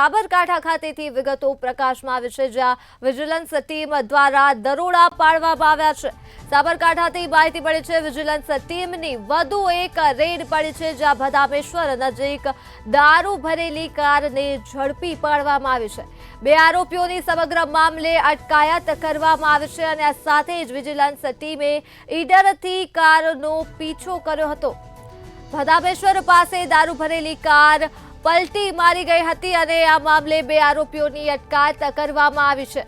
સાબરકાંઠા ખાતેથી વિગતો પ્રકાશમાં આવી છે, જ્યાં વિજિલન્સ ટીમ દ્વારા દરોડા પાડવામાં આવ્યા છે। સાબરકાંઠાથી માહિતી મળી છે, વિજિલન્સ ટીમની વધુ એક રેડ પડી છે, જ્યાં ભદામેશ્વર નજીક દારૂ ભરેલી કારને ઝડપી પાડવામાં આવી છે। 2 આરોપીઓની સમગ્ર મામલે અટકાયત કરવામાં આવી છે અને આ સાથે જ વિજિલન્સ ટીમે ઈડરથી કારનો પીછો કર્યો હતો। ભદામેશ્વર પાસે દારૂ ભરેલી કાર પલટી મારી ગઈ હતી અને આ મામલે 2 આરોપીઓની અટકાયત કરવામાં આવી છે।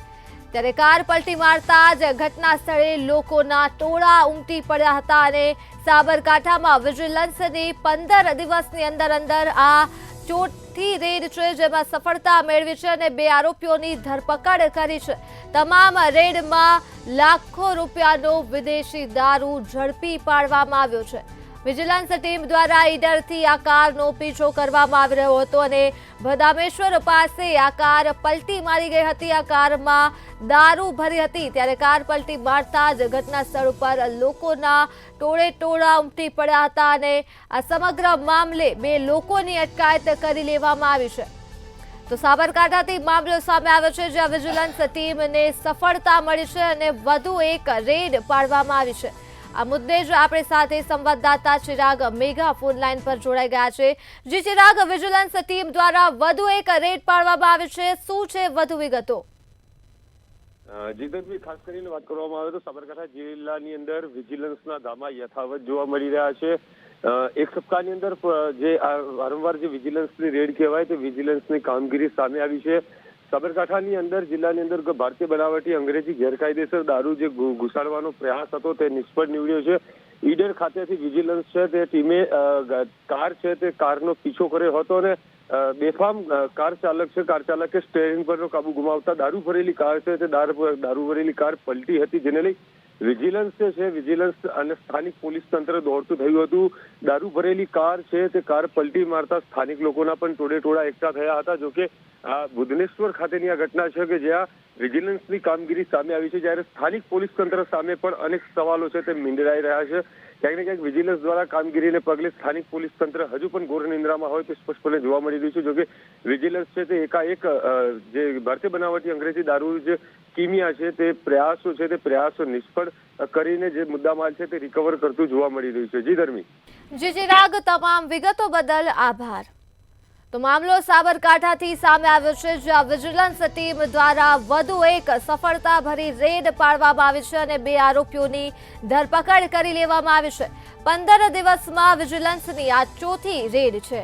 ત્યારે કાર પલટી મારતા જ ઘટના સ્થળે લોકોના ટોળા ઉમટી પડ્યા હતા અને સાબરકાંઠામાં વિજિલન્સની 15 દિવસની અંદર આ ચોથી રેડ છે, જેમાં સફળતા મેળવી છે અને 2 આરોપીઓની ધરપકડ કરી છે। તમામ રેડમાં લાખો રૂપિયાનો વિદેશી દારૂ ઝડપી પાડવામાં આવ્યો છે। વિજિલન્સ ટીમ દ્વારા ઈડરથી આ કારનો પીછો કરવામાં આવી રહ્યો હતો અને ભદામેશ્વર પાસે આ કાર પલટી મારી ગઈ હતી। આ કારમાં દારૂ ભરી હતી, ત્યારે કાર પલટી મારતા જ ઘટના સ્થળ ઉપર લોકોના ટોળા ઉમટી પડ્યા હતા અને આ સમગ્ર મામલે 2 લોકોની અટકાયત કરી લેવામાં આવી છે। તો સાબરકાંઠાથી મામલો સામે આવ્યો છે, જ્યાં વિજિલન્સ ટીમને સફળતા મળી છે અને વધુ એક રેડ પાડવામાં આવી છે। આ મુદ્દે જ આપણી સાથે સંવાદદાતા ચિરાગ મેઘા ફોન લાઈન પર જોડાઈ ગયા છે। જી ચિરાગ, વિજિલન્સ ટીમ દ્વારા વધુ એક રેડ પાડવામાં આવી છે, શું છે વધુ વિગતો? જીતનભાઈ, ખાસ કરીને વાત કરવામાં આવે તો સાબરકાંઠા જિલ્લાની અંદર વિજિલન્સના ધામા યથાવત જોવા મળી રહ્યા છે। એક સપ્તાહની અંદર જે વારંવાર જે વિજિલન્સની રેડ કહેવાય તે વિજિલન્સની કામગીરી સામે આવી છે। સાબરકાંઠાની અંદર જિલ્લાની અંદર ભારતીય બનાવટી અંગ્રેજી ગેરકાયદેસર દારૂ જે ઘુસાડવાનો પ્રયાસ હતો તે નિષ્ફળ નીવડ્યો છે। ઈડર ખાતેથી વિજિલન્સ છે તે ટીમે કાર છે તે કારનો પીછો કર્યો હતો અને બેફામ કાર ચાલકે સ્ટીયરિંગ પરનો કાબુ ગુમાવતા દારૂ ભરેલી કાર છે તે દારૂ ભરેલી કાર પલટી હતી, જેને લઈ વિજિલન્સ છે વિજિલન્સ અને સ્થાનિક પોલીસ તંત્ર દોડતું થયું હતું। દારૂ ભરેલી કાર છે તે કાર પલટી મારતા સ્થાનિક લોકોના પણ ટોળા એકઠા થયા હતા। જોકે આ બુધનેશ્વર ખાતેની આ ઘટના છે કે જ્યાં વિજિલન્સની કામગીરી સામે આવી છે, જ્યારે સ્થાનિક પોલીસ તંત્ર સામે પણ અનેક સવાલો છે તે મીંડરાઈ રહ્યા છે। ક્યાંક ને ક્યાંક વિજિલન્સ દ્વારા કામગીરીને પગલે સ્થાનિક પોલીસ તંત્ર હજુ પણ ઘોર નિંદ્રામાં હોય તે સ્પષ્ટપણે જોવા મળી રહ્યું છે। જોકે વિજિલન્સ છે તે એકાએક જે ભારતીય બનાવટી અંગ્રેજી દારૂ જે કિમિયા છે તે પ્રયાસો નિષ્ફળ કરીને જે મુદ્દામાલ છે તે રિકવર કરતું જોવા મળી રહ્યું છે। જી ધર્મી। જી ચિરાગ, તમામ વિગતો બદલ આભાર। તો મામલો સાબરકાંઠાથી સામે આવ્યો છે, જ્યાં વિજિલન્સ ટીમ દ્વારા વધુ એક સફળતાભરી રેડ પાડવામાં આવી છે અને 2 આરોપીઓની ધરપકડ કરી લેવામાં આવી છે। 15 દિવસમાં વિજિલન્સની આ ચોથી રેડ છે।